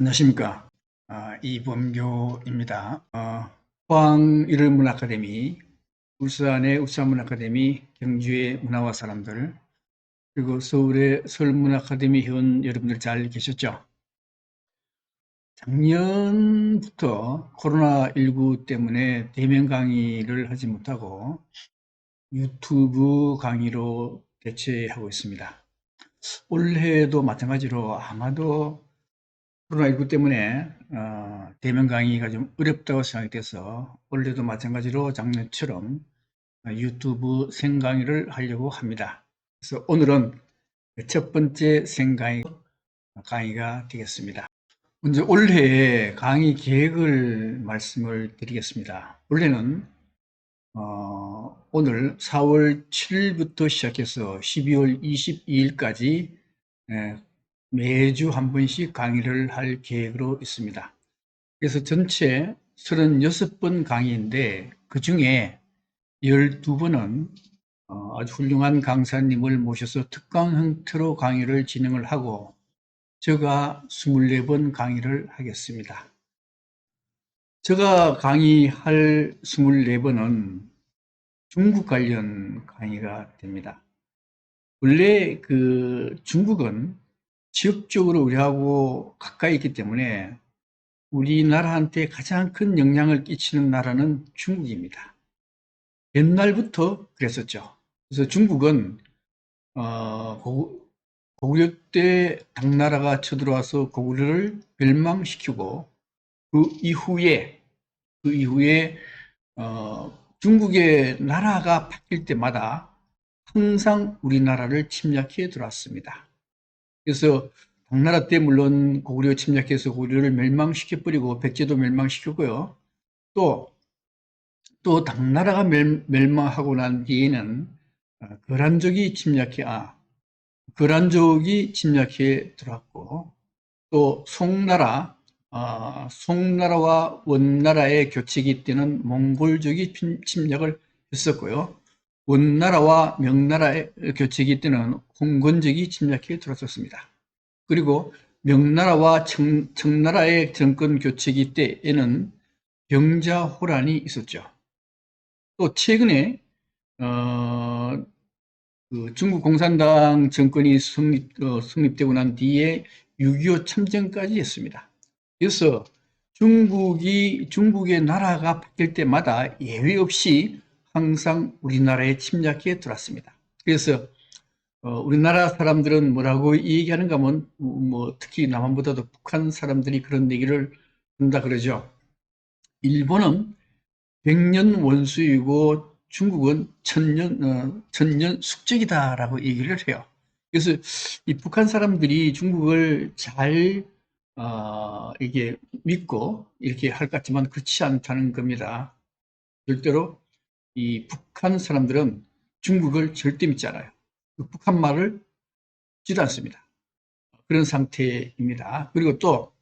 안녕하십니까. 이범교입니다. 포항 일월문아카데미, 울산의 울산문아카데미, 경주의 문화와 사람들, 그리고 서울의 서울문아카데미 회원 여러분들 잘 계셨죠? 작년부터 코로나19 때문에 대면 강의를 하지 못하고 유튜브 강의로 대체하고 있습니다. 올해도 마찬가지로 아마도 코로나19 때문에 대면 강의가 좀 어렵다고 생각이 돼서 올해도 마찬가지로 작년처럼 유튜브 생강의를 하려고 합니다. 그래서 오늘은 첫 번째 강의가 되겠습니다. 먼저 올해 강의 계획을 말씀을 드리겠습니다. 올해는 오늘 4월 7일부터 시작해서 12월 22일까지 매주 한 번씩 강의를 할 계획으로 있습니다. 그래서 전체 36번 강의인데 그 중에 12번은 아주 훌륭한 강사님을 모셔서 특강 형태로 강의를 진행을 하고 제가 24번 강의를 하겠습니다. 제가 강의할 24번은 중국 관련 강의가 됩니다. 원래 중국은 지역적으로 우리하고 가까이 있기 때문에 우리나라한테 가장 큰 영향을 끼치는 나라는 중국입니다. 옛날부터 그랬었죠. 그래서 중국은 고구려 때 당나라가 쳐들어와서 고구려를 멸망시키고 그 이후에 중국의 나라가 바뀔 때마다 항상 우리나라를 침략해 들어왔습니다. 그래서 당나라 때 물론 고구려 침략해서 고구려를 멸망시켜버리고 백제도 멸망시켰고요. 또 당나라가 멸망하고 난 뒤에는 거란족이 침략해 들어왔고 또 송나라와 원나라의 교체기 때는 몽골족이 침략을 했었고요. 원나라와 명나라의 교체기 때는 홍건적이 침략해 들어왔었습니다. 그리고 명나라와 청나라의 정권 교체기 때에는 병자호란이 있었죠. 또 최근에 어, 중국 공산당 정권이 성립되고 난 뒤에 6.25 참전까지 했습니다. 그래서 중국의 나라가 바뀔 때마다 예외 없이 항상 우리나라에 침략해 들어왔습니다. 그래서 우리나라 사람들은 뭐라고 얘기하는가 하면 뭐 특히 남한보다도 북한 사람들이 그런 얘기를 한다 그러죠. 일본은 100년 원수이고 중국은 천년 숙적이다라고 얘기를 해요. 그래서 이 북한 사람들이 중국을 잘 이게 믿고 이렇게 할 것 같지만 그렇지 않다는 겁니다. 절대로 이 북한 사람들은 중국을 절대 믿지 않아요. 북한 말을 듣지도 않습니다. 그런 상태입니다. 그리고 또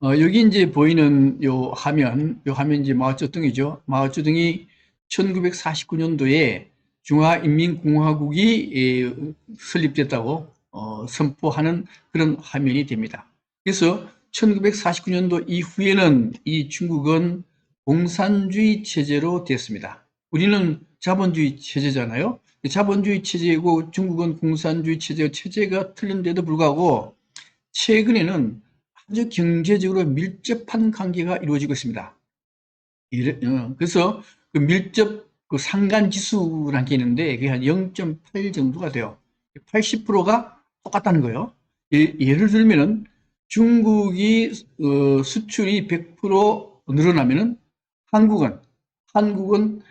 여기 이제 보이는 요 화면 이제 마오쩌둥이죠. 마오쩌둥이 1949년도에 중화인민공화국이 설립됐다고 선포하는 그런 화면이 됩니다. 그래서 1949년도 이후에는 이 중국은 공산주의 체제로 됐습니다. 우리는 자본주의 체제잖아요. 자본주의 체제이고 중국은 공산주의 체제가 틀린데도 불구하고 최근에는 아주 경제적으로 밀접한 관계가 이루어지고 있습니다. 그래서 그 밀접 상간지수라는 게 있는데 그게 한 0.8 정도가 돼요. 80%가 똑같다는 거예요. 예를 들면은 중국이 수출이 100% 늘어나면은 한국은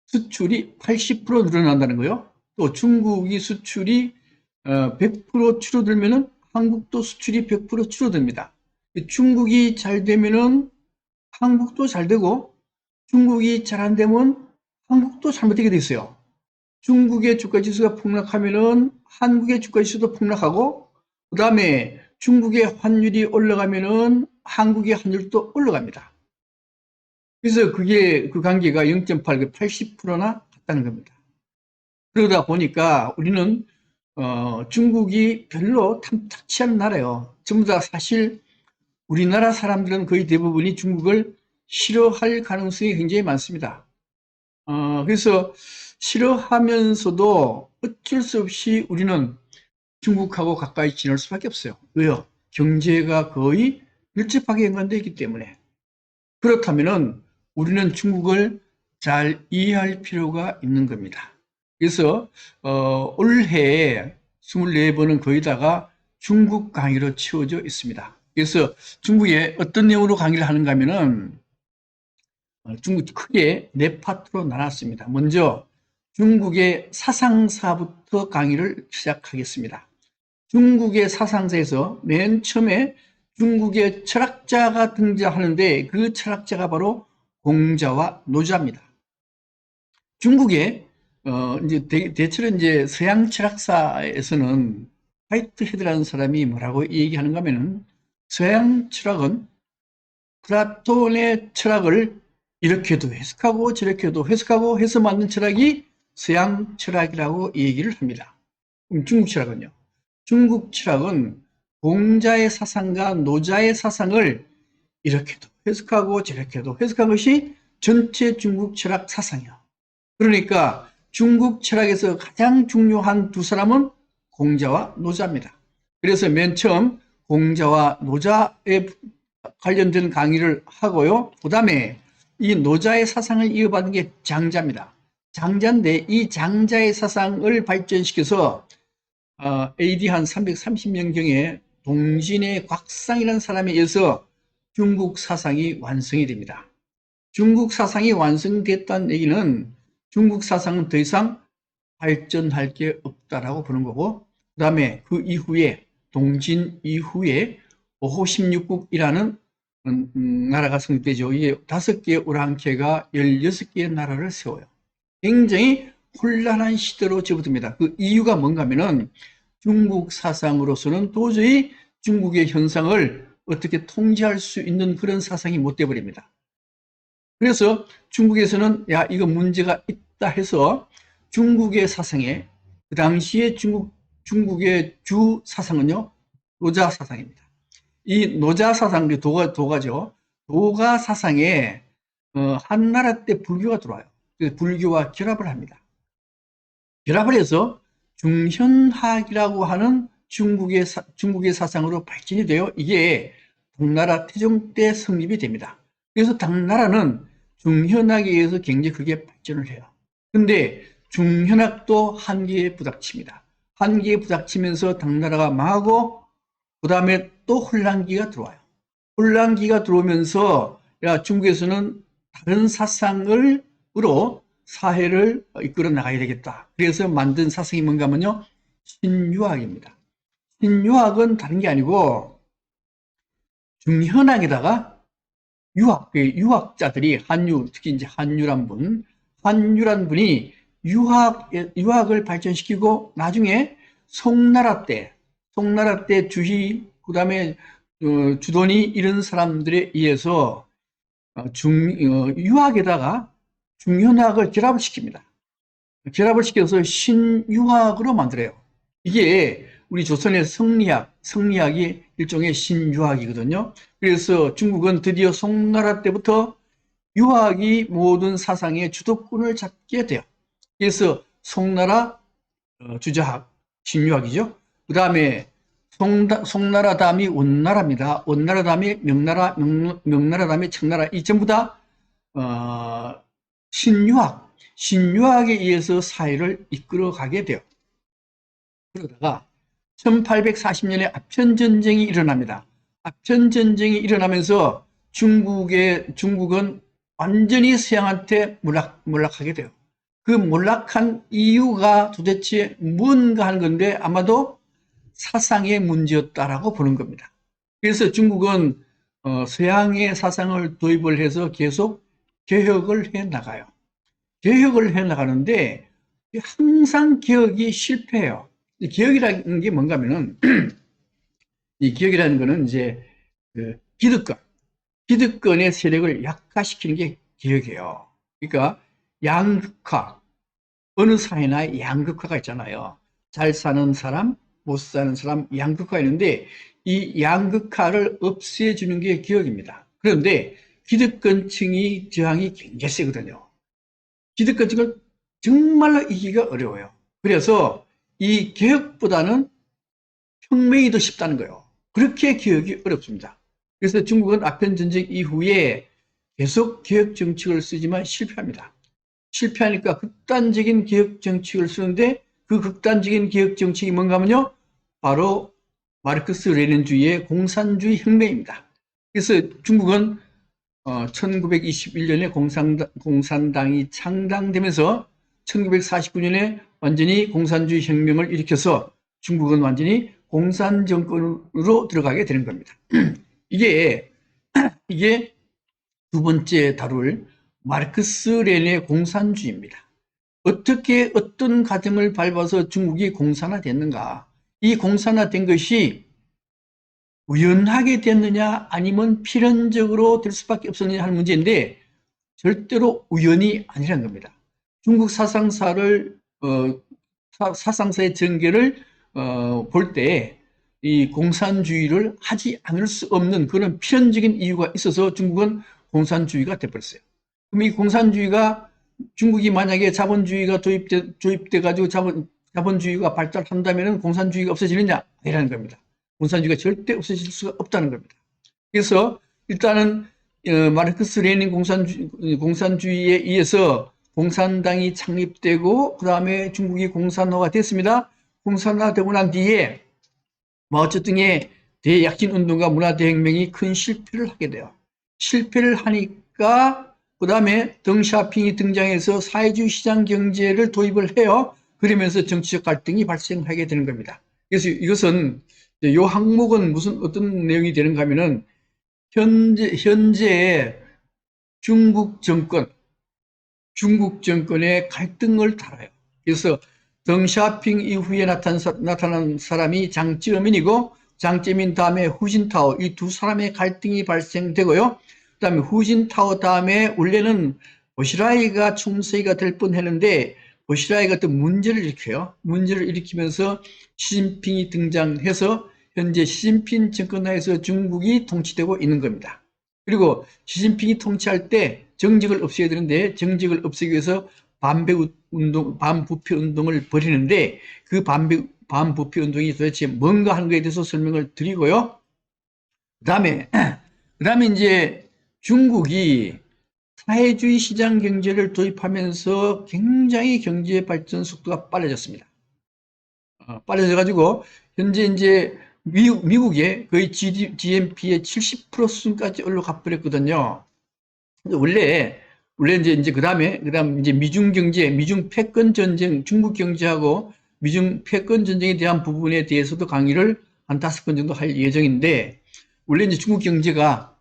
수출이 80% 늘어난다는 거예요. 또 중국이 수출이 100% 줄어들면은 한국도 수출이 100% 줄어듭니다. 중국이 잘 되면은 한국도 잘 되고 중국이 잘 안 되면 한국도 잘못되게 돼 있어요. 중국의 주가 지수가 폭락하면은 한국의 주가 지수도 폭락하고 그다음에 중국의 환율이 올라가면은 한국의 환율도 올라갑니다. 그래서 그 관계가 0.8, 80%나 같다는 겁니다. 그러다 보니까 우리는 중국이 별로 탐탁치 않은 나라예요. 전부 다 사실 우리나라 사람들은 거의 대부분이 중국을 싫어할 가능성이 굉장히 많습니다. 그래서 싫어하면서도 어쩔 수 없이 우리는 중국하고 가까이 지낼 수밖에 없어요. 왜요? 경제가 거의 밀접하게 연관되어 있기 때문에. 그렇다면은 우리는 중국을 잘 이해할 필요가 있는 겁니다. 그래서 올해 24번은 거의 다가 중국 강의로 채워져 있습니다. 그래서 중국에 어떤 내용으로 강의를 하는가 하면은 중국 크게 네 파트로 나눴습니다. 먼저 중국의 사상사부터 강의를 시작하겠습니다. 중국의 사상사에서 맨 처음에 중국의 철학자가 등장하는데 그 철학자가 바로 공자와 노자입니다. 중국의 이제 대체로 이제 서양 철학사에서는 화이트헤드라는 사람이 뭐라고 얘기하는가 하면은 서양 철학은 플라톤의 철학을 이렇게도 해석하고 저렇게도 해석하고 해서 만든 철학이 서양 철학이라고 얘기를 합니다. 그럼 중국 철학은요? 중국 철학은 공자의 사상과 노자의 사상을 이렇게도 해석하고 저렇게도 해석한 것이 전체 중국 철학 사상이요. 그러니까 중국 철학에서 가장 중요한 두 사람은 공자와 노자입니다. 그래서 맨 처음 공자와 노자에 관련된 강의를 하고요. 그 다음에 이 노자의 사상을 이어받은 게 장자입니다. 장자인데 이 장자의 사상을 발전시켜서 AD 한 330년경에 동진의 곽상이라는 사람에 의해서 중국 사상이 완성이 됩니다. 중국 사상이 완성됐다는 얘기는 중국 사상은 더 이상 발전할 게 없다라고 보는 거고, 그 다음에 그 이후에 동진 이후에 오호 16국이라는 나라가 성립되죠. 이게 5개의 오랑캐가 16개의 나라를 세워요. 굉장히 혼란한 시대로 접어듭니다. 그 이유가 뭔가 하면은 중국 사상으로서는 도저히 중국의 현상을 어떻게 통제할 수 있는 그런 사상이 못 돼버립니다. 그래서 중국에서는 야, 이거 문제가 있다 해서 중국의 사상에 그 당시에 중국의 주 사상은요, 노자 사상입니다. 이 노자 사상, 도가죠. 도가 사상에 한나라 때 불교가 들어와요. 그래서 불교와 결합을 합니다. 결합을 해서 중현학이라고 하는 중국의 사상으로 발전이 돼요. 이게 당나라 태종 때 성립이 됩니다. 그래서 당나라는 중현학에 의해서 굉장히 크게 발전을 해요. 근데 중현학도 한계에 부닥칩니다. 한계에 부닥치면서 당나라가 망하고 그 다음에 또 혼란기가 들어와요. 혼란기가 들어오면서 야, 중국에서는 다른 사상으로 사회를 이끌어 나가야 되겠다. 그래서 만든 사상이 뭔가 하면요, 신유학입니다. 신유학은 다른 게 아니고 중현학에다가 유학자들이 특히 이제 한유란 분이 유학을 발전시키고 나중에 송나라 때 주희, 그 다음에 주돈이 이런 사람들에 의해서 유학에다가 중현학을 결합을 시킵니다. 결합을 시켜서 신유학으로 만들어요. 이게 우리 조선의 성리학이 일종의 신유학이거든요. 그래서 중국은 드디어 송나라 때부터 유학이 모든 사상의 주도권을 잡게 돼요. 그래서 송나라 주자학, 신유학이죠. 그 다음에 송나라 다음이 원나라입니다. 원나라 다음이 명나라, 명나라 다음이 청나라. 이 전부 다 신유학에 의해서 사회를 이끌어가게 돼요. 그러다가 1840년에 아편전쟁이 일어납니다. 아편전쟁이 일어나면서 중국은 완전히 서양한테 몰락하게 돼요. 그 몰락한 이유가 도대체 뭔가 하는 건데 아마도 사상의 문제였다라고 보는 겁니다. 그래서 중국은 서양의 사상을 도입을 해서 계속 개혁을 해 나가요. 개혁을 해 나가는데 항상 개혁이 실패해요. 개혁이라는 게 뭔가 하면은 이 개혁이라는 거는 이제 그 기득권의 세력을 약화시키는 게 개혁이에요. 그러니까 양극화, 어느 사회나 양극화가 있잖아요. 잘 사는 사람, 못 사는 사람, 양극화가 있는데 이 양극화를 없애주는 게 개혁입니다. 그런데 기득권층이 저항이 굉장히 세거든요. 기득권층을 정말로 이기기가 어려워요. 그래서 이 개혁보다는 혁명이 더 쉽다는 거예요. 그렇게 개혁이 어렵습니다. 그래서 중국은 아편전쟁 이후에 계속 개혁 정책을 쓰지만 실패합니다. 실패하니까 극단적인 개혁 정책을 쓰는데 그 극단적인 개혁 정책이 뭔가 하면요. 바로 마르크스 레닌주의의 공산주의 혁명입니다. 그래서 중국은 1921년에 공산당이 창당되면서 1949년에 완전히 공산주의 혁명을 일으켜서 중국은 완전히 공산정권으로 들어가게 되는 겁니다. 이게 두 번째 다룰 마르크스 레닌의 공산주의입니다. 어떻게 어떤 과정을 밟아서 중국이 공산화됐는가? 이 공산화된 것이 우연하게 됐느냐 아니면 필연적으로 될 수밖에 없었느냐 하는 문제인데 절대로 우연이 아니라는 겁니다. 중국 사상사를 사상사의 전개를 볼 때 이 공산주의를 하지 않을 수 없는 그런 필연적인 이유가 있어서 중국은 공산주의가 돼버렸어요. 그럼 이 공산주의가 중국이 만약에 자본주의가 도입돼 가지고 자본주의가 발달한다면 공산주의가 없어지느냐? 아니라는 겁니다. 공산주의가 절대 없어질 수가 없다는 겁니다. 그래서 일단은 마르크스 레닌 공산주의에 의해서 공산당이 창립되고 그 다음에 중국이 공산화가 됐습니다. 공산화되고 난 뒤에 마오쩌둥의 대약진운동과 문화대혁명이 큰 실패를 하게 돼요. 실패를 하니까 그 다음에 덩샤오핑이 등장해서 사회주의 시장 경제를 도입을 해요. 그러면서 정치적 갈등이 발생하게 되는 겁니다. 그래서 이것은 이 항목은 어떤 내용이 되는가 하면은 현재 중국 정권의 갈등을 다뤄요. 그래서 덩샤오핑 이후에 나타난 사람이 장쩌민이고 장쩌민 다음에 후진타오 이 두 사람의 갈등이 발생되고요. 그 다음에 후진타오 다음에 원래는 보시라이가 총서기가 될 뻔했는데 보시라이가 또 문제를 일으켜요. 문제를 일으키면서 시진핑이 등장해서 현재 시진핑 정권 하에서 중국이 통치되고 있는 겁니다. 그리고 시진핑이 통치할 때 정직을 없애야 되는데 정직을 없애기 위해서 반부패 운동을 벌이는데 그 반부패 운동이 도대체 뭔가 하는 것에 대해서 설명을 드리고요. 그다음에 이제 중국이 사회주의 시장 경제를 도입하면서 굉장히 경제 발전 속도가 빨라졌습니다. 빨라져가지고 현재 이제 미국의 거의 GDP의 70% 수준까지 올라가 버렸거든요. 원래 이제 그다음 이제 미중 경제, 미중 패권 전쟁, 중국 경제하고 미중 패권 전쟁에 대한 부분에 대해서도 강의를 한 5번 정도 할 예정인데 원래 이제 중국 경제가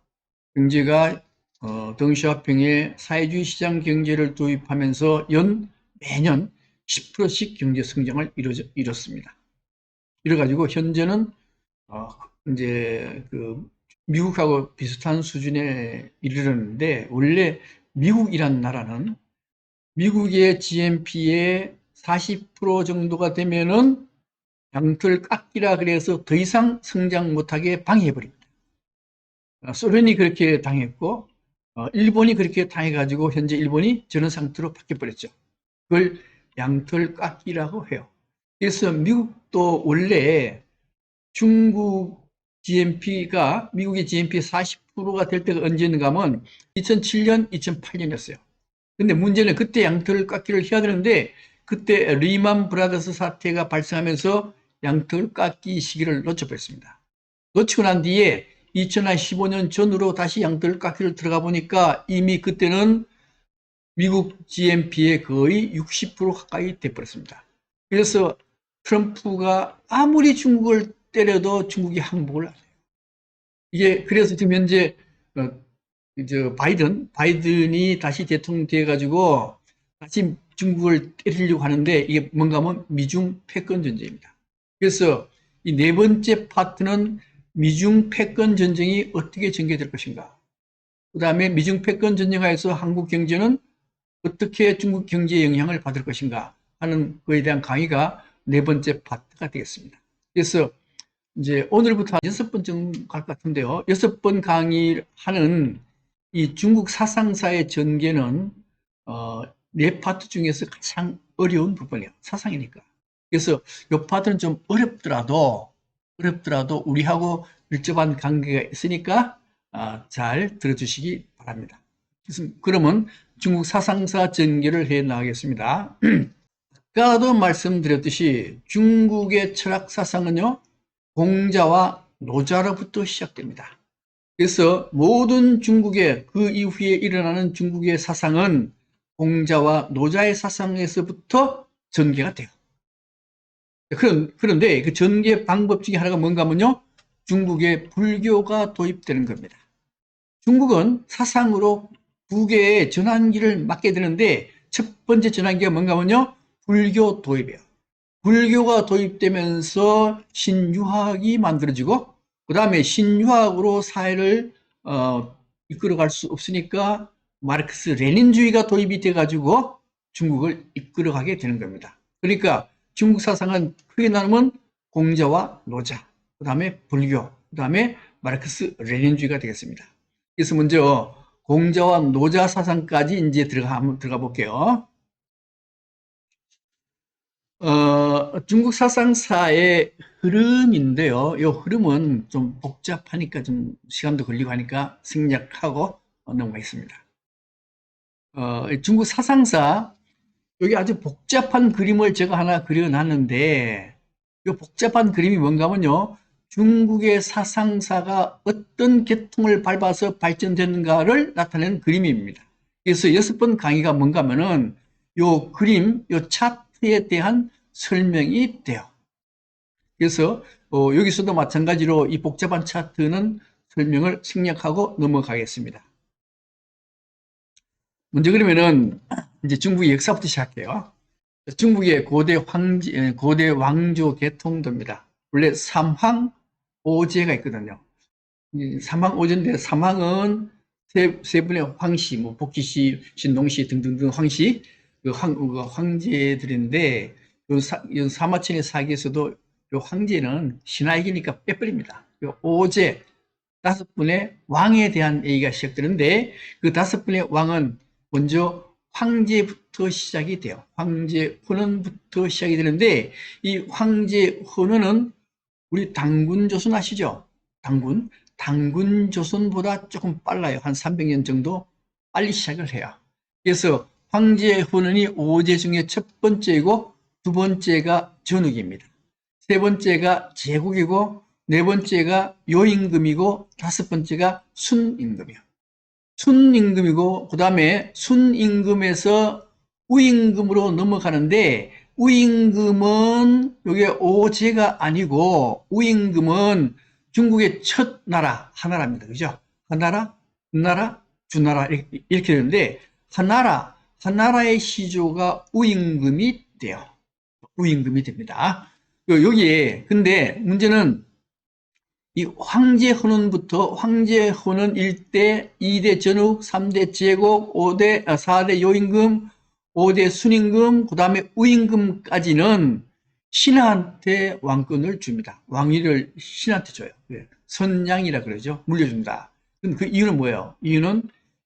덩샤오핑의 사회주의 시장 경제를 도입하면서 매년 10%씩 경제 성장을 이뤘습니다. 이래가지고 현재는 이제 미국하고 비슷한 수준에 이르렀는데 원래 미국이란 나라는 미국의 GNP의 40% 정도가 되면은 양털 깎이라 그래서 더 이상 성장 못하게 방해해버립니다. 소련이 그렇게 당했고 일본이 그렇게 당해가지고 현재 일본이 저런 상태로 바뀌어버렸죠. 그걸 양털 깎기라고 해요. 그래서 미국도 원래 중국 GNP가 미국의 GNP의 40%가 될 때가 언제인가 하면 2007년, 2008년이었어요. 근데 문제는 그때 양털 깎기를 해야 되는데 그때 리만 브라더스 사태가 발생하면서 양털 깎기 시기를 놓쳐버렸습니다. 놓치고 난 뒤에 2015년 전으로 다시 양털 깎기를 들어가 보니까 이미 그때는 미국 GNP의 거의 60% 가까이 돼버렸습니다. 그래서 트럼프가 아무리 중국을 때려도 중국이 항복을 안 해요. 이게 그래서 지금 현재 바이든이 다시 대통령 돼가지고 다시 중국을 때리려고 하는데 이게 뭔가 하면 미중 패권 전쟁입니다. 그래서 이 네 번째 파트는 미중 패권 전쟁이 어떻게 전개될 것인가. 그 다음에 미중 패권 전쟁하에서 한국 경제는 어떻게 중국 경제에 영향을 받을 것인가 하는 것에 대한 강의가 네 번째 파트가 되겠습니다. 그래서 이제 오늘부터 한 6번 정도 갈 것 같은데요. 6번 강의하는 이 중국 사상사의 전개는 네 파트 중에서 가장 어려운 부분이에요. 사상이니까. 그래서 이 파트는 좀 어렵더라도 우리하고 밀접한 관계가 있으니까 잘 들어주시기 바랍니다. 그러면 중국 사상사 전개를 해 나가겠습니다. 아까도 말씀드렸듯이 중국의 철학 사상은요, 공자와 노자로부터 시작됩니다. 그래서 모든 중국의 그 이후에 일어나는 중국의 사상은 공자와 노자의 사상에서부터 전개가 돼요. 그런데 그 전개 방법 중에 하나가 뭔가 하면요, 중국에 불교가 도입되는 겁니다. 중국은 사상으로 두 개의 전환기를 맞게 되는데 첫 번째 전환기가 뭔가 하면요, 불교 도입이에요. 불교가 도입되면서 신유학이 만들어지고 그 다음에 신유학으로 사회를 이끌어갈 수 없으니까 마르크스 레닌주의가 도입이 돼가지고 중국을 이끌어가게 되는 겁니다. 그러니까 중국 사상은 크게 나누면 공자와 노자, 그 다음에 불교, 그 다음에 마르크스 레닌주의가 되겠습니다. 그래서 먼저 공자와 노자 사상까지 이제 한번 들어가 볼게요. 중국 사상사의 흐름인데요. 이 흐름은 좀 복잡하니까 좀 시간도 걸리고 하니까 생략하고 넘어가겠습니다. 중국 사상사, 여기 아주 복잡한 그림을 제가 하나 그려놨는데, 이 복잡한 그림이 뭔가 하면요, 중국의 사상사가 어떤 계통을 밟아서 발전됐는가를 나타내는 그림입니다. 그래서 6번 강의가 뭔가 하면은, 요 그림, 요 차트에 대한 설명이 돼요. 그래서 여기서도 마찬가지로 이 복잡한 차트는 설명을 생략하고 넘어가겠습니다. 먼저 그러면은 이제 중국의 역사부터 시작해요. 중국의 고대 왕조 계통도입니다. 원래 삼황 오제가 있거든요. 삼황 오제인데 삼황은 세 분의 황씨, 뭐 복희씨, 신동씨 등등등 황씨, 그 황제들인데 요 사마천의 사기에서도 요 황제는 신하이기니까 빼버립니다. 요 오제 5분의 왕에 대한 얘기가 시작되는데 그 5분의 왕은 먼저 황제부터 시작이 돼요. 황제 혼원부터 시작이 되는데 이 황제 혼원은 우리 당군조선 아시죠? 당군조선보다 조금 빨라요. 한 300년 정도 빨리 시작을 해요. 그래서 황제 혼원이 5제 중에 첫 번째이고 두 번째가 전욱입니다. 세 번째가 제국이고 네 번째가 요임금이고 다섯 번째가 순임금이요. 순임금이고 그 다음에 순임금에서 우임금으로 넘어가는데 우임금은 이게 오제가 아니고 우임금은 중국의 첫 나라 하나라입니다. 그죠? 하나라, 군나라, 주나라 이렇게 되는데 하나라의 시조가 우임금이 돼요. 우임금이 됩니다. 여기에 근데 문제는 이 황제 혼원부터 황제 혼원 1대, 2대 전욱, 3대 제국, 4대 요임금, 5대 순임금, 그 다음에 우임금까지는 신하한테 왕권을 줍니다. 왕위를 신한테 줘요. 선양이라 그러죠. 물려준다. 그 이유는 뭐예요? 이유는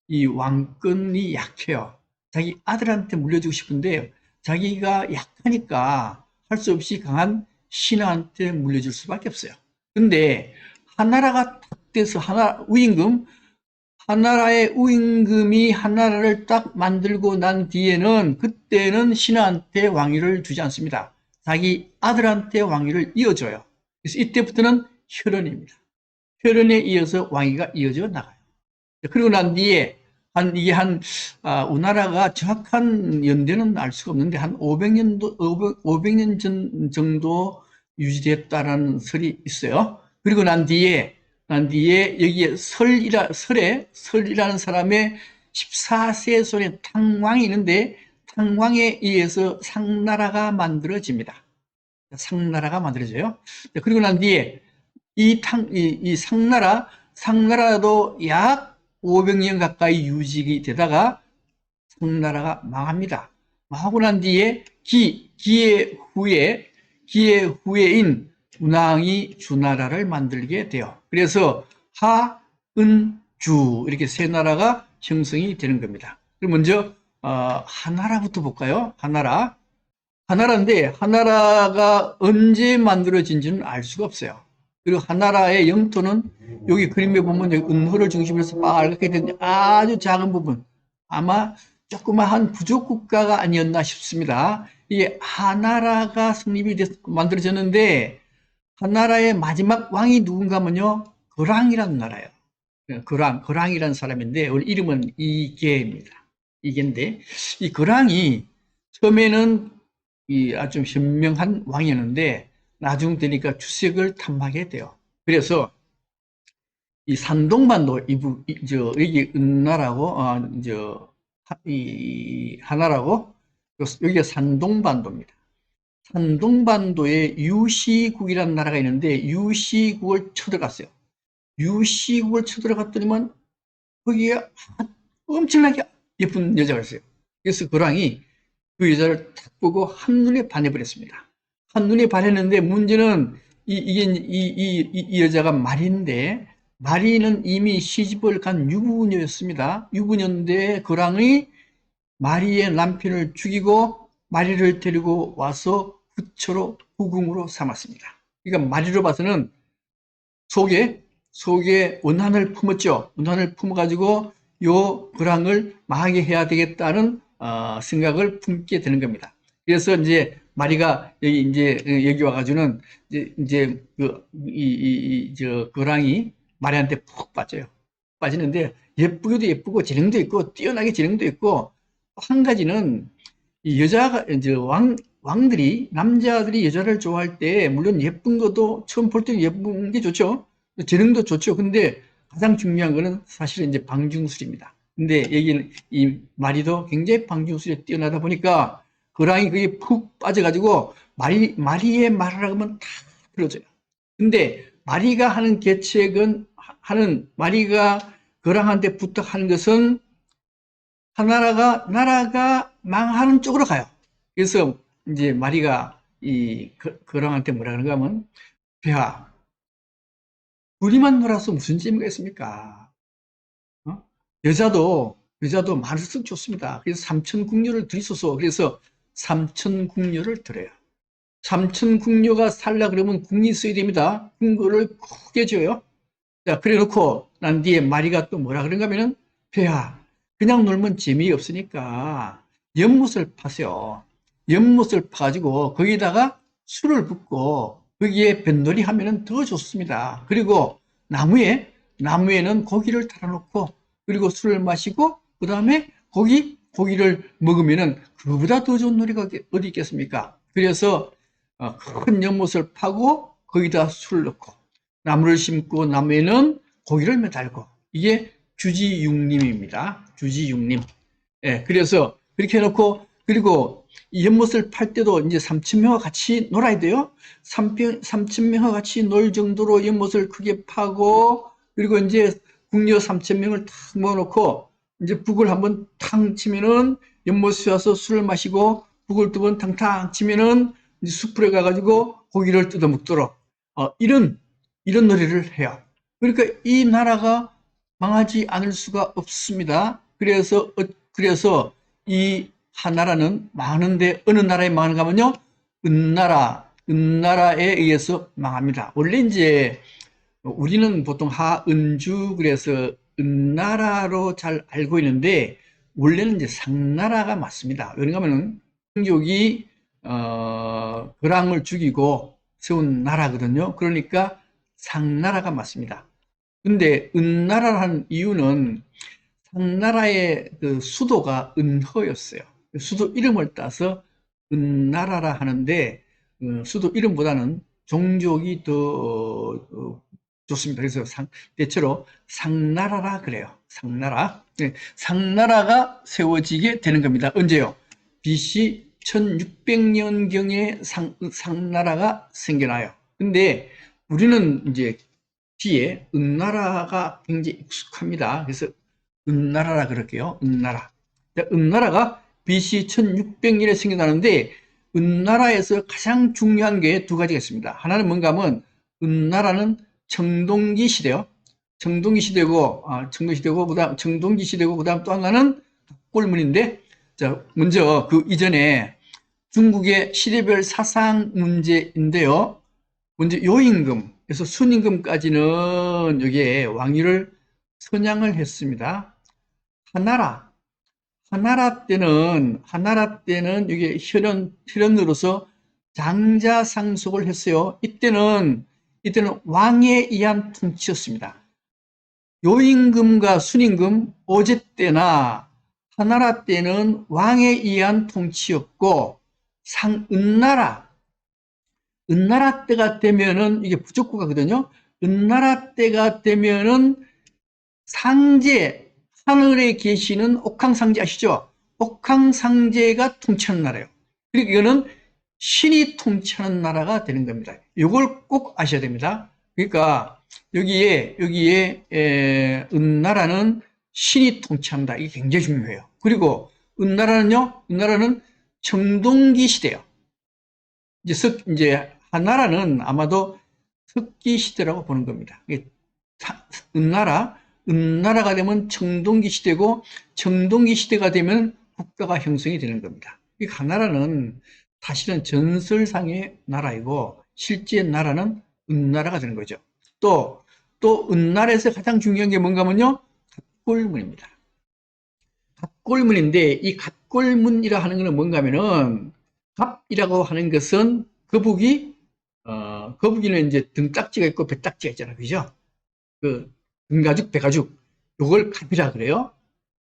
이 왕권이 약해요. 자기 아들한테 물려주고 싶은데 자기가 약하니까 할 수 없이 강한 신하한테 물려줄 수밖에 없어요. 근데 한나라가 딱 돼서 한나라의 우임금이 한나라를 딱 만들고 난 뒤에는 그때는 신하한테 왕위를 주지 않습니다. 자기 아들한테 왕위를 이어줘요. 그래서 이때부터는 혈연입니다. 혈연에 이어서 왕위가 이어져 나가요. 그리고 난 뒤에 우리나라가 정확한 연대는 알 수가 없는데 한 500년 전 정도 유지됐다라는 설이 있어요. 그리고 난 뒤에 여기에 설이라는 사람의 14세 손에 탕왕이 있는데 탕왕에 의해서 상나라가 만들어집니다. 상나라가 만들어져요. 그리고 난 뒤에 이 상나라도 약 500년 가까이 유지가 되다가 상나라가 망합니다. 망하고 난 뒤에 기의 후예인 운항이 주나라를 만들게 돼요. 그래서 하, 은, 주 이렇게 세 나라가 형성이 되는 겁니다. 그럼 먼저 하나라부터 볼까요? 하나라. 하나라인데 하나라가 언제 만들어진지는 알 수가 없어요. 그리고 하나라의 영토는 여기 그림에 보면 여기 은호를 중심으로 해서 빨갛게 된 아주 작은 부분, 아마 조그마한 부족 국가가 아니었나 싶습니다. 이게 하나라가 성립이 만들어졌는데 하나라의 마지막 왕이 누군가 하면요, 거랑이라는 나라예요. 거랑이라는 사람인데 원래 이름은 이계입니다. 이계인데 이 거랑이 처음에는 아주 현명한 왕이었는데 나중 되니까 주색을 탐하게 돼요. 그래서 이 산동반도 여기 은나라고 이 하나라고 여기가 산동반도입니다. 산동반도에 유시국이라는 나라가 있는데 유시국을 쳐들어갔어요. 유시국을 쳐들어갔더니만 거기에 엄청나게 예쁜 여자가 있어요. 그래서 거랑이 그 여자를 딱 보고 한눈에 반해버렸습니다. 한눈에 반했는데 문제는 이 여자가 마리인데 마리는 이미 시집을 간 유부녀였습니다. 유부녀인데 거랑이 마리의 남편을 죽이고 마리를 데리고 와서 부처로 후궁으로 삼았습니다. 그러니까 마리로 봐서는 속에 원한을 품었죠. 원한을 품어가지고 요 거랑을 망하게 해야 되겠다는 생각을 품게 되는 겁니다. 그래서 이제 마리가 여기 와가지고는 저 거랑이 마리한테 푹 빠져요. 빠지는데 예쁘기도 예쁘고 재능도 있고 뛰어나게 재능도 있고 한 가지는 이 여자가 이제 왕들이 남자들이 여자를 좋아할 때 물론 예쁜 것도 처음 볼 때는 예쁜 게 좋죠. 재능도 좋죠. 근데 가장 중요한 거는 사실은 이제 방중술입니다. 근데 여기는 이 마리도 굉장히 방중술에 뛰어나다 보니까 거랑이 그게 푹 빠져가지고 마리의 말을 하면 다 들어줘요. 근데 마리가 하는 계책은 마리가 거랑한테 부탁하는 것은 나라가 망하는 쪽으로 가요. 그래서 이제 마리가 거랑한테 뭐라 그러는가 하면, 야, 우리만 놀아서 무슨 재미가 있습니까? 어? 여자도 많을수록 좋습니다. 그래서 삼천궁녀를 들이소서. 그래서 삼천궁녀를 들여요. 삼천궁녀가 살라 그러면 궁이 있어야 됩니다. 궁궐을 크게 지어요. 자, 그래 놓고 난 뒤에 마리가 또 뭐라 그런가 하면은, 폐하, 그냥 놀면 재미없으니까 연못을 파세요. 연못을 파가지고 거기다가 술을 붓고 거기에 뱃놀이 하면은 더 좋습니다. 그리고 나무에는 고기를 달아놓고 그리고 술을 마시고 그 다음에 고기를 먹으면은 그보다 더 좋은 놀이가 어디 있겠습니까? 그래서 큰 연못을 파고 거기다 술을 넣고 나무를 심고 나무에는 고기를 매달고 이게 주지육림입니다. 주지육림. 예, 그래서 그렇게 해놓고 그리고 이 연못을 팔 때도 이제 3,000명과 같이 놀아야 돼요. 3,000명과 같이 놀 정도로 연못을 크게 파고 그리고 이제 궁녀 3,000명을 탁 모아놓고 이제 북을 한번 탕 치면은 연못에 와서 술을 마시고 북을 두 번 탕탕 치면은 이제 숲으로 가가지고 고기를 뜯어 먹도록 이런 놀이를 해요. 그러니까 이 나라가 망하지 않을 수가 없습니다. 그래서 이 하나라는 망하는데 어느 나라에 망하는가 하면요. 은나라에 의해서 망합니다. 원래 이제 우리는 보통 하은주 그래서 은나라로 잘 알고 있는데 원래는 이제 상나라가 맞습니다. 왜냐하면 흥족이 거랑을 죽이고 세운 나라거든요. 그러니까 상나라가 맞습니다. 근데 은나라라는 이유는 상나라의 그 수도가 은허였어요. 수도 이름을 따서 은나라라 하는데 수도 이름보다는 종족이 더 좋습니다. 그래서 대체로 상나라라 그래요. 상나라. 네, 상나라가 세워지게 되는 겁니다. 언제요? BC 1600년경에 상나라가 생겨나요. 근데 우리는 이제 뒤에 은나라가 굉장히 익숙합니다. 그래서 은나라라 그럴게요. 은나라. 은나라가 BC 1600년에 생겨나는데 은나라에서 가장 중요한 게 두 가지가 있습니다. 하나는 뭔가 하면 은나라는 청동기 시대요. 청동기 시대고, 그다음 청동기 시대고, 그다음 또 하나는 꼴문인데, 자, 먼저 그 이전에 중국의 시대별 사상 문제인데요. 먼저 요임금에서 순임금까지는 여기에 왕위를 선양을 했습니다. 하나라 때는 이게 혈연으로서 장자상속을 했어요. 이때는 왕에 의한 통치였습니다. 요임금과 순임금, 오제 때나 하나라 때는 왕에 의한 통치였고, 은나라 때가 되면은 이게 부족국가거든요. 은나라 때가 되면은 상제, 하늘에 계시는 옥황상제 아시죠? 옥황상제가 통치하는 나라예요. 그리고 이거는 신이 통치하는 나라가 되는 겁니다. 이걸 꼭 아셔야 됩니다. 그러니까 여기에 은나라는 신이 통치한다. 이게 굉장히 중요해요. 그리고 은나라는 청동기 시대예요. 이제 한나라는 아마도 석기 시대라고 보는 겁니다. 은나라가 되면 청동기 시대고, 청동기 시대가 되면 국가가 형성이 되는 겁니다. 이 한나라는 사실은 전설상의 나라이고, 실제 나라는 은나라가 되는 거죠. 또 은나라에서 가장 중요한 게 뭔가 하면요, 갑골문입니다. 갑골문인데, 이 갑골문이라 하는 것은 뭔가 하면은, 갑이라고 하는 것은 거북이는 이제 등딱지가 있고 배딱지가 있잖아요. 그죠? 그 등가죽, 배가죽. 요걸 갑이라 그래요.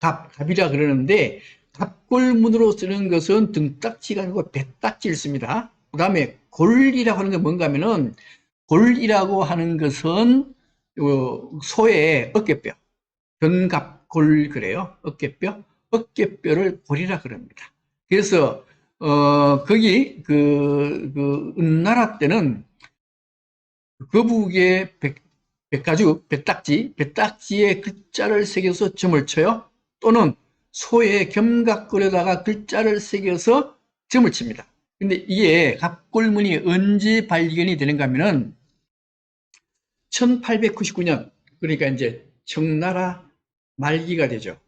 갑이라 그러는데, 갑골문으로 쓰는 것은 등딱지가 아니고 배딱지를 씁니다. 그 다음에 골이라고 하는 건 뭔가 하면은, 골이라고 하는 것은 소의 어깨뼈, 견갑골 그래요. 어깨뼈를 골이라 그럽니다. 그래서 거기 은나라 때는 거북이의 백가죽, 배딱지에 글자를 새겨서 점을 쳐요. 또는 소의 견갑골에다가 글자를 새겨서 점을 칩니다. 근데 이게 갑골문이 언제 발견이 되는가 하면은 1899년, 그러니까 이제 청나라 말기가 되죠.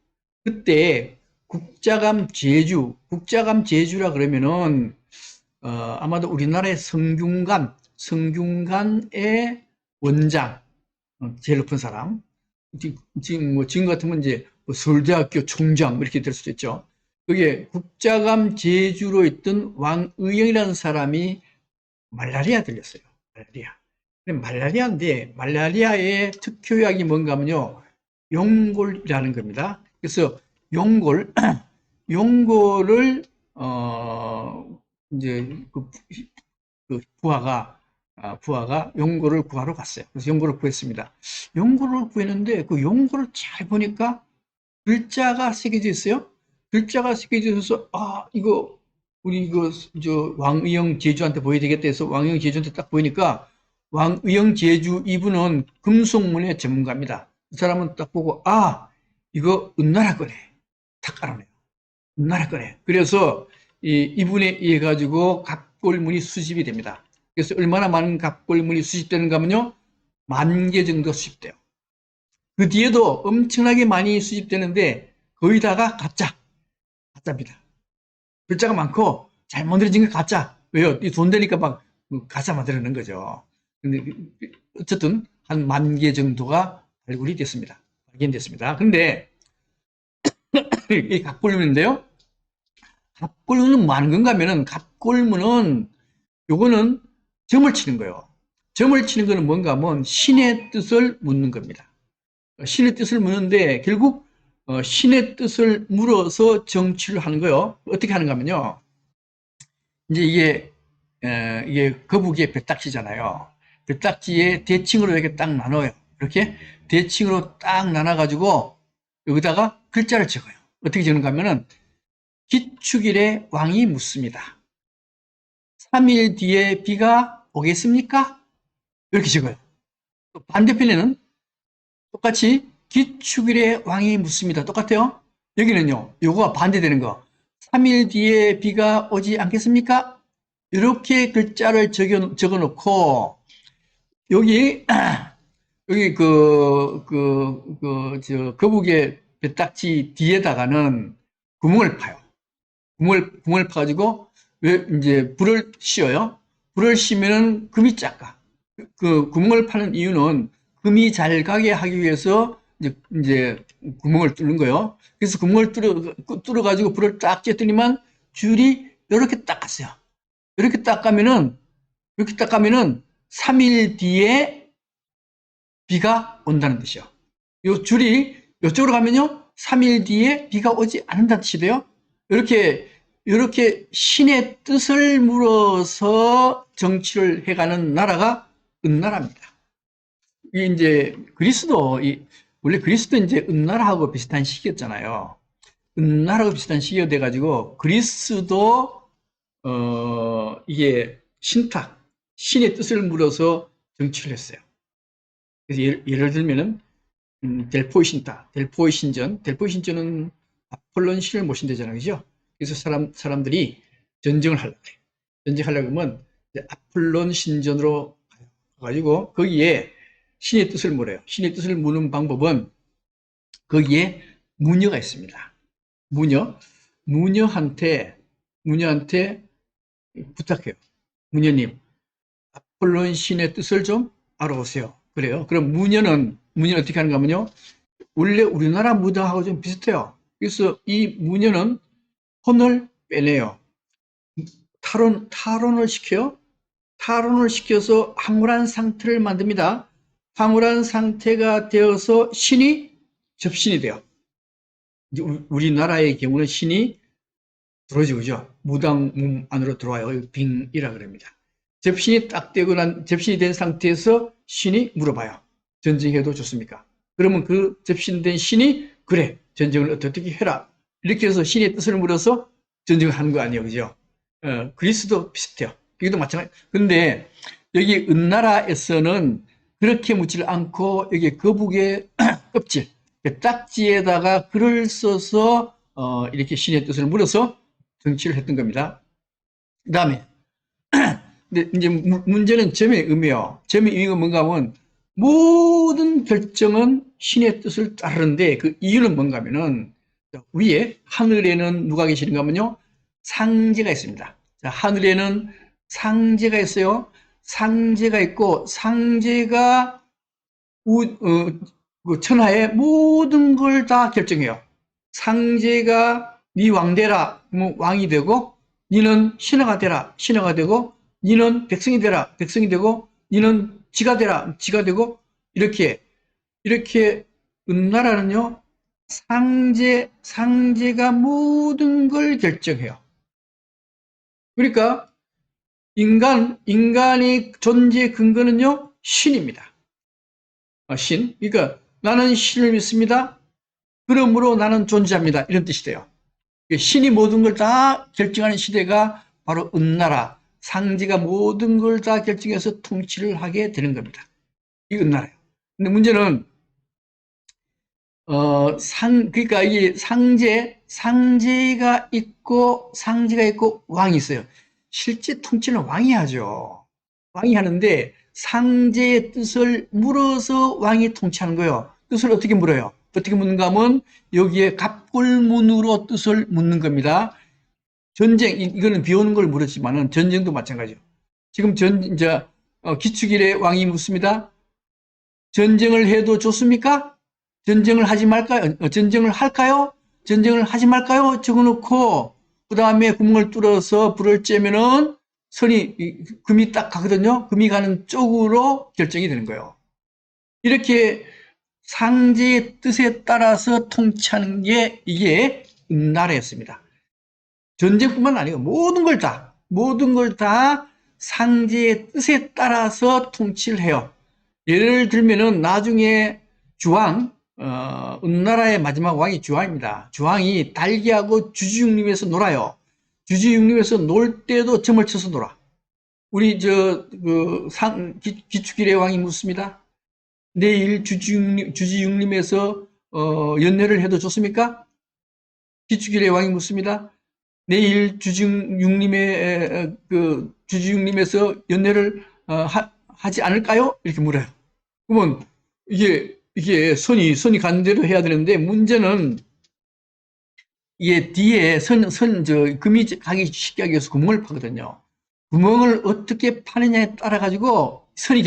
그때 국자감 제주라 그러면은 아마도 우리나라의 성균관의 원장, 제일 높은 사람, 지금 같으면 이제 서울대학교 총장 이렇게 될 수도 있죠. 그게 국자감 제주로 있던 왕의영이라는 사람이 말라리아 들렸어요. 말라리아인데 말라리아의 특효약이 뭔가 하면요, 용골이라는 겁니다. 그래서 용골을 이제 부하가 용골을 구하러 갔어요. 그래서 용골을 구했습니다. 용골을 구했는데 그 용골을 잘 보니까 글자가 새겨져 있어요. 글자가 새겨져 있어서 이거 우리 저 왕의영 제주한테 보여야 되겠다 해서 왕의영 제주한테 딱 보이니까, 왕의영 제주 이분은 금속문의 전문가입니다. 그 사람은 딱 보고 이거 은나라 거네. 탁 알아내요. 은나라 거네. 그래서 이분에 의해 가지고 갑골문이 수집이 됩니다. 그래서 얼마나 많은 갑골문이 수집되는가 하면요, 10,000개 정도 수집돼요. 그 뒤에도 엄청나게 많이 수집되는데 거의 다가 가짜입니다. 글자가 많고 잘 만들어진 게 가짜. 왜요? 이 돈 되니까 막 가짜 만들어낸 거죠. 근데 어쨌든 한 10,000개 정도가 발견됐습니다. 근데 이 갑골문인데요. 갑골문은 뭐 하는 건가 하면은, 갑골문은 요거는 점을 치는 거예요. 점을 치는 거는 뭔가 하면 신의 뜻을 묻는 겁니다. 신의 뜻을 묻는데 결국 신의 뜻을 물어서 정치를 하는 거예요. 어떻게 하는가 하면요, 이제 이게 거북이의 배딱지잖아요. 배딱지에 대칭으로 이렇게 딱 나눠요. 이렇게 대칭으로 딱 나눠가지고 여기다가 글자를 적어요. 어떻게 적는가 하면은, 기축일에 왕이 묻습니다. 3일 뒤에 비가 오겠습니까? 이렇게 적어요. 또 반대편에는 똑같이 기축일에 왕이 묻습니다. 똑같아요. 여기는요, 요거가 반대되는 거. 3일 뒤에 비가 오지 않겠습니까? 이렇게 글자를 적어 놓고, 여기, 여기 거북의 뱃딱지 뒤에다가는 구멍을 파요. 구멍을 파가지고, 왜, 이제, 불을 씌워요. 불을 씌우면은 금이 작아. 그 구멍을 파는 이유는 금이 잘 가게 하기 위해서 이제 구멍을 뚫는 거예요. 그래서 구멍을 뚫어가지고 불을 딱 쬐더니만 줄이 이렇게 딱 갔어요. 이렇게 딱 가면은 3일 뒤에 비가 온다는 뜻이요. 요 줄이 이쪽으로 가면요. 3일 뒤에 비가 오지 않는다는 뜻이 돼요. 이렇게 신의 뜻을 물어서 정치를 해가는 나라가 은나라입니다. 이게 이제 원래 그리스도 이제 은나라하고 비슷한 시기였잖아요. 은나라하고 비슷한 시기가 돼가지고 그리스도 이게 신의 뜻을 물어서 정치를 했어요. 그래서 예를 들면은 델포이 신타, 델포이 신전, 델포이 신전은 아폴론 신을 모신대잖아요, 그죠? 그래서 사람들이 전쟁을 하려고 해요. 전쟁하려고 하면 아폴론 신전으로 가가지고 거기에 신의 뜻을 물어요. 신의 뜻을 무는 방법은 거기에 무녀가 있습니다. 무녀한테 부탁해요. 무녀님, 아폴론 신의 뜻을 좀 알아보세요. 그래요. 그럼 무녀는 어떻게 하는가 하면요. 원래 우리나라 무당하고 좀 비슷해요. 그래서 이 무녀는 혼을 빼내요. 탈혼을 시켜요. 탈혼을 시켜서 황홀한 상태를 만듭니다. 황홀한 상태가 되어서 신이 접신이 돼요. 우리나라의 경우는 신이 들어오죠, 그죠? 무당 몸 안으로 들어와요. 빙이라 그럽니다. 접신이 된 상태에서 신이 물어봐요. 전쟁해도 좋습니까? 그러면 그 접신된 신이 그래, 전쟁을 어떻게 해라. 이렇게 해서 신의 뜻을 물어서 전쟁을 하는 거 아니에요, 그죠? 그리스도 비슷해요. 여기도 마찬가지. 근데 여기 은나라에서는 그렇게 묻지를 않고 여기 거북의 껍질, 그 딱지에다가 글을 써서 이렇게 신의 뜻을 물어서 정치를 했던 겁니다. 그 다음에 근데 이제 문제는 점의 의미요. 점의 의미가 뭔가 하면 모든 결정은 신의 뜻을 따르는데 그 이유는 뭔가 하면은 위에 하늘에는 누가 계시는가 하면요. 상제가 있습니다. 자, 하늘에는 상제가 있어요. 상제가 있고 상제가 그 천하의 모든 걸 다 결정해요. 상제가 네 왕되라 그러면 왕이 되고 니는 신하가 되라 신하가 되고 니는 백성이 되라 백성이 되고 니는 지가 되라 지가 되고 이렇게 은나라는요 상제가 모든 걸 결정해요. 그러니까 인간의 존재 근거는요 신입니다. 신. 그러니까 나는 신을 믿습니다. 그러므로 나는 존재합니다. 이런 뜻이 돼요. 신이 모든 걸 다 결정하는 시대가 바로 은나라, 상제가 모든 걸 다 결정해서 통치를 하게 되는 겁니다. 이 은나라예요. 근데 문제는 그러니까 이게 상제가 있고 왕이 있어요. 실제 통치는 왕이 하죠. 왕이 하는데 상제의 뜻을 물어서 왕이 통치하는 거예요. 뜻을 어떻게 물어요? 어떻게 묻는가 하면 여기에 갑골문으로 뜻을 묻는 겁니다. 전쟁, 이거는 비 오는 걸 물었지만은 전쟁도 마찬가지예요. 지금 이제 기축일에 왕이 묻습니다. 전쟁을 해도 좋습니까? 전쟁을 하지 말까요? 전쟁을 할까요? 전쟁을 하지 말까요? 적어놓고 그 다음에 구멍을 뚫어서 불을 쬐면은 금이 딱 가거든요. 금이 가는 쪽으로 결정이 되는 거예요. 이렇게 상제의 뜻에 따라서 통치하는 게 이게 은나라였습니다. 전쟁뿐만 아니고 모든 걸 다 상제의 뜻에 따라서 통치를 해요. 예를 들면은 나중에 은나라의 마지막 왕이 주왕입니다. 주왕이 달기하고 주지육림에서 놀아요. 주지육림에서 놀 때도 점을 쳐서 놀아. 우리 기축일의 왕이 묻습니다. 내일 주지육림에서 연례를 해도 좋습니까? 기축일의 왕이 묻습니다. 내일 주중육림의 그 주중육림에서 연례를 하지 않을까요? 이렇게 물어요. 그러면 이게 선이 가는 대로 해야 되는데 문제는 이게 뒤에 금이 가기 쉽게 하기 위해서 구멍을 파거든요. 구멍을 어떻게 파느냐에 따라 가지고 선이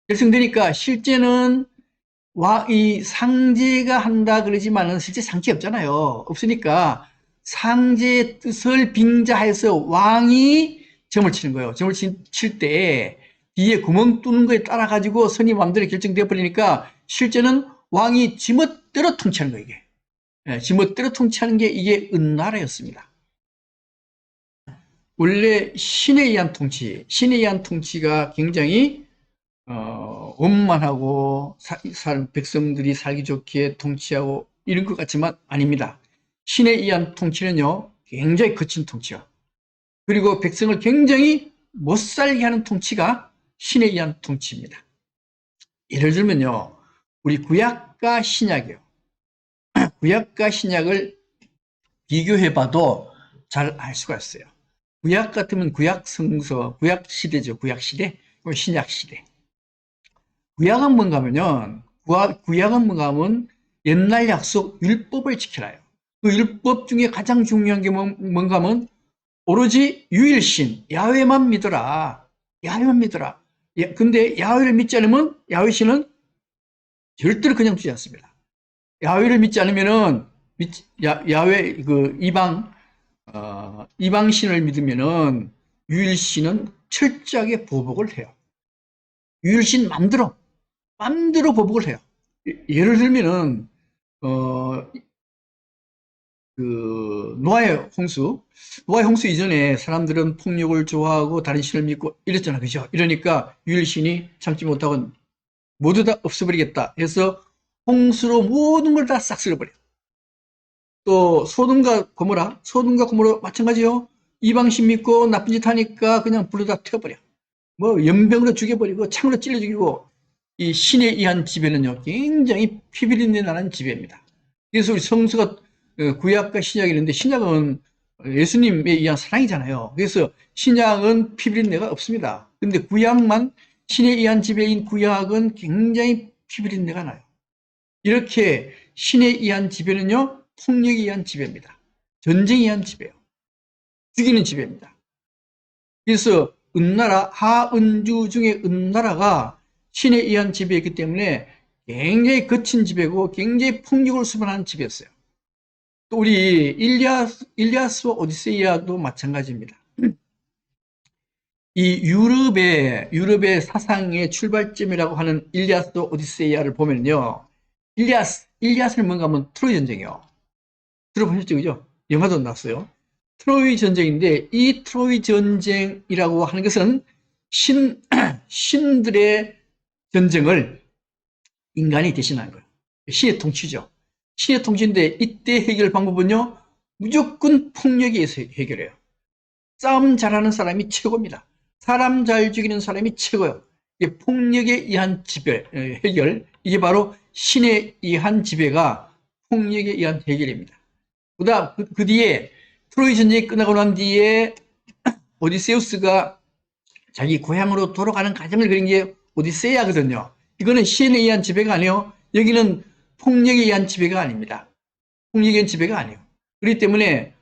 결정되니까 실제는 이 상제가 한다 그러지만은 실제 상제 없잖아요. 없으니까 상제의 뜻을 빙자해서 왕이 점을 치는 거예요. 점을 칠 때 뒤에 구멍 뚫는 거에 따라 가지고 선이 마음대로 결정되어 버리니까 실제는 왕이 지멋대로 통치하는 거예요, 이게. 지멋대로 통치하는 게 이게 은나라였습니다. 원래 신에 의한 통치가 굉장히 원만하고 백성들이 살기 좋게 통치하고 이런 것 같지만 아닙니다. 신에 의한 통치는요, 굉장히 거친 통치요. 그리고 백성을 굉장히 못 살게 하는 통치가 신에 의한 통치입니다. 예를 들면요, 우리 구약과 신약이요. 구약과 신약을 비교해봐도 잘 알 수가 있어요. 구약 같으면 구약 성서, 구약 시대죠. 구약 시대, 신약 시대. 구약은 뭔가 하면요, 구약은 뭔가 하면 옛날 약속 율법을 지켜라요. 그 율법 중에 가장 중요한 게 뭔가 하면 오로지 유일신, 야훼만 믿어라. 야훼만 믿어라. 근데 야훼를 믿지 않으면 야훼 신은 절대로 그냥 두지 않습니다. 야훼를 믿지 않으면은 야훼 그 이방 신을 믿으면은 유일신은 철저하게 보복을 해요. 유일신 맘대로 보복을 해요. 예를 들면은 노아의 홍수 이전에 사람들은 폭력을 좋아하고 다른 신을 믿고 이랬잖아, 그죠? 이러니까 유일신이 참지 못하고 모두 다 없애버리겠다 해서 홍수로 모든 걸 다 싹 쓸어버려. 또 소돔과 고모라 마찬가지요. 이방신 믿고 나쁜 짓 하니까 그냥 불로 다 태워버려. 뭐 연병으로 죽여버리고 창으로 찔러 죽이고, 이 신에 의한 지배는요, 굉장히 피비린내 나는 지배입니다. 그래서 우리 성서가 구약과 신약이 있는데 신약은 예수님에 의한 사랑이잖아요. 그래서 신약은 피비린내가 없습니다. 근데 구약만, 신에 의한 지배인 구약은 굉장히 피비린내가 나요. 이렇게 신에 의한 지배는요, 폭력에 의한 지배입니다. 전쟁에 의한 지배요. 죽이는 지배입니다. 그래서 은나라, 하은주 중에 은나라가 신에 의한 지배였기 때문에 굉장히 거친 지배고 굉장히 폭력을 수반하는 지배였어요. 또 우리 일리아스와 오디세이아도 마찬가지입니다. 이 유럽의 사상의 출발점이라고 하는 일리아스와 오디세이아를 보면요, 일리아스는 뭔가 하면 트로이 전쟁이요. 들어보셨죠, 그죠? 영화도 나왔어요. 트로이 전쟁인데 이 트로이 전쟁이라고 하는 것은 신들의 전쟁을 인간이 대신하는 거예요. 신의 통치죠. 신의 통치인데 이때 해결 방법은요, 무조건 폭력에 의해서 해결해요. 싸움 잘하는 사람이 최고입니다. 사람 잘 죽이는 사람이 최고예요. 이게 폭력에 의한 해결, 이게 바로 신에 의한 지배가 폭력에 의한 해결입니다. 그 뒤에 트로이 전쟁이 끝나고 난 뒤에 오디세우스가 자기 고향으로 돌아가는 과정을 그린 게 오디세이아거든요. 이거는 신에 의한 지배가 아니에요. 여기는 폭력에 의한 지배가 아닙니다. 폭력에 의한 지배가 아니에요. 그렇기 때문에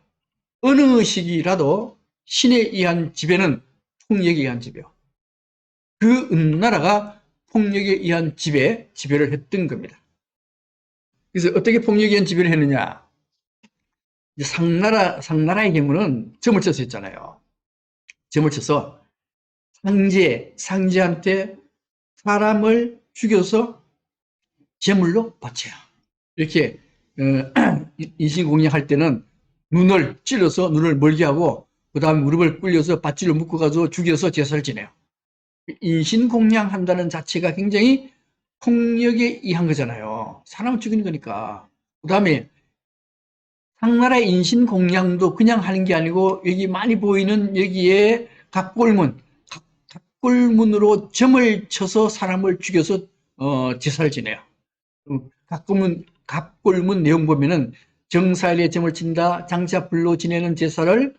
어느 시기라도 신에 의한 지배는 폭력에 의한 지배요. 그 은나라가 폭력에 의한 지배를 했던 겁니다. 그래서 어떻게 폭력에 의한 지배를 했느냐? 상나라의 경우는 점을 쳐서 했잖아요. 점을 쳐서 상제한테 사람을 죽여서 제물로 바쳐요. 이렇게 인신공양할 때는 눈을 찔러서 눈을 멀게 하고 그 다음에 무릎을 꿇려서 밧줄로 묶어가지고 죽여서 제사를 지내요. 인신공양한다는 자체가 굉장히 폭력에 의한 거잖아요. 사람을 죽이는 거니까. 그 다음에 상나라의 인신공양도 그냥 하는 게 아니고 여기 많이 보이는 여기에 각골문으로 점을 쳐서 사람을 죽여서 제사를 지내요. 각골문 내용 보면은 정사일에 점을 친다. 장차 불로 지내는 제사를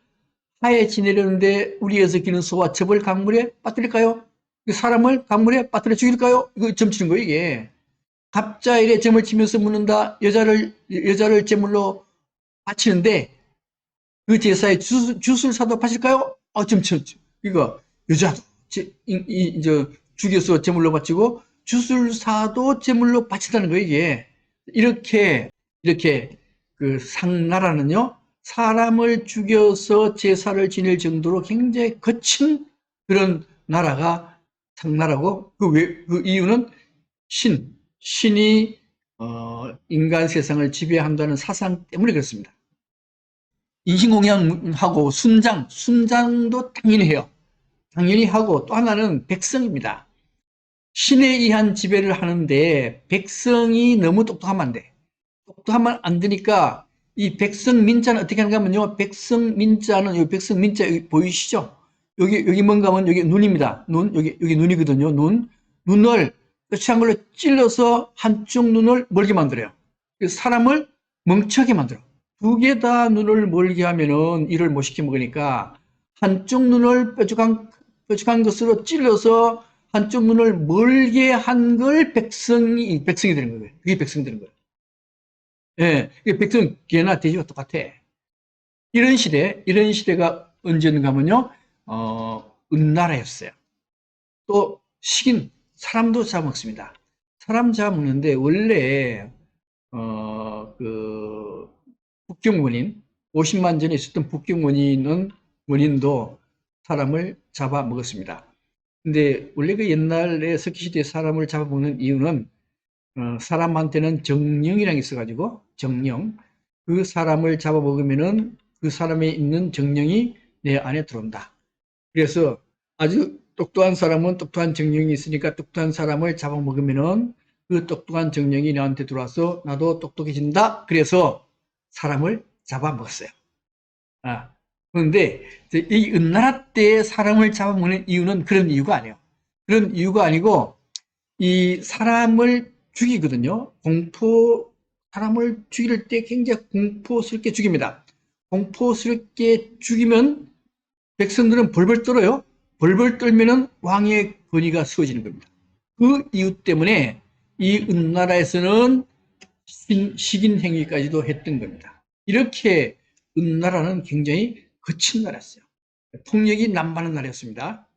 하에 지내려는데 우리에서 기는 소와 첩을 강물에 빠뜨릴까요? 사람을 강물에 빠뜨려 죽일까요? 이거 점 치는 거예요, 이게. 갑자일에 점을 치면서 묻는다. 여자를 제물로 바치는데 그 제사에 주술 사도 바칠까요? 점 쳤죠. 이거 여자도 죽여서 제물로 바치고 주술 사도 제물로 바친다는 거예요, 이게. 이렇게 그 상나라는요, 사람을 죽여서 제사를 지낼 정도로 굉장히 거친 그런 나라가 상나라고, 그 이유는 신이 인간 세상을 지배한다는 사상 때문에 그렇습니다. 인신공양하고 순장도 당연히 해요. 당연히 하고, 또 하나는 백성입니다. 신에 의한 지배를 하는데 백성이 너무 똑똑하면 안 돼. 똑똑하면 안 되니까 이 백성 민자는 어떻게 하는가 하면요. 백성 민자는, 이 백성 민자 여기 보이시죠? 여기 뭔가 하면 여기 눈입니다. 여기 눈이거든요. 눈을 끝이한 걸로 찔러서 한쪽 눈을 멀게 만들어요. 사람을 멍청하게 만들어. 두 개 다 눈을 멀게 하면은 일을 못 시켜 먹으니까 한쪽 눈을 뾰족한 것으로 찔러서 한쪽 눈을 멀게 한 걸 백성이 되는 거예요. 그게 백성이 되는 거예요. 예, 백성, 개나 돼지와 똑같아. 이런 시대가 언제인가 하면요, 은나라였어요. 또, 사람도 잡아먹습니다. 사람 잡아먹는데, 원래, 북경 원인, 50만 전에 있었던 북경 원인도 사람을 잡아먹었습니다. 근데 원래 그 옛날에 석기시대에 사람을 잡아먹는 이유는 사람한테는 정령이라는 게 있어가지고 정령, 그 사람을 잡아먹으면은 그 사람에 있는 정령이 내 안에 들어온다. 그래서 아주 똑똑한 사람은 똑똑한 정령이 있으니까 똑똑한 사람을 잡아먹으면은 그 똑똑한 정령이 나한테 들어와서 나도 똑똑해진다. 그래서 사람을 잡아먹었어요. 그런데 이 은나라 때 사람을 잡아먹는 이유는 그런 이유가 아니에요. 그런 이유가 아니고 이 사람을 죽이거든요. 사람을 죽일 때 굉장히 공포스럽게 죽입니다. 공포스럽게 죽이면 백성들은 벌벌 떨어요. 벌벌 떨면은 왕의 권위가 세워지는 겁니다. 그 이유 때문에 이 은나라에서는 식인 행위까지도 했던 겁니다. 이렇게 은나라는 굉장히 거친 나라였어요. 폭력이 남발한 나라였습니다.